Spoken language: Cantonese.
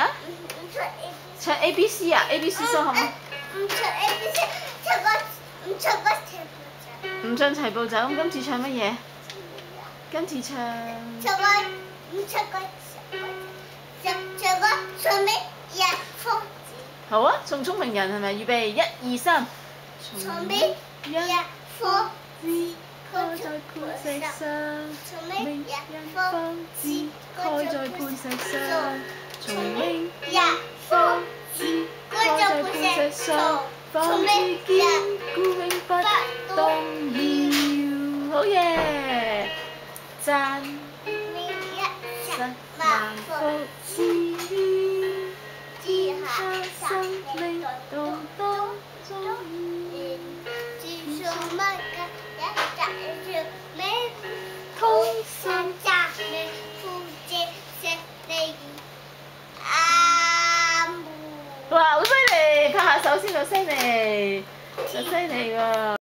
啊？唱 A B C 啊 ？A B C 數好冇？唔唱 A B C，唔唱嗰齊步走。唔唱齊步走，咁今次唱乜嘢？今次唱。唔唱個聰明人瘋子。好啊，送聰明人係咪？預備1、2、3。聰明人瘋子，開在磐石上。聰明人瘋子，開在磐石上。聰明人瘋子，開在磐石上。放自堅固永不動搖。好嘢！讚實萬福賜予，天下生命動當中現，自從萬家一齊住美通神讚美父子聖靈阿門。哇！好犀利，拍下手先，好犀利，好犀利喎！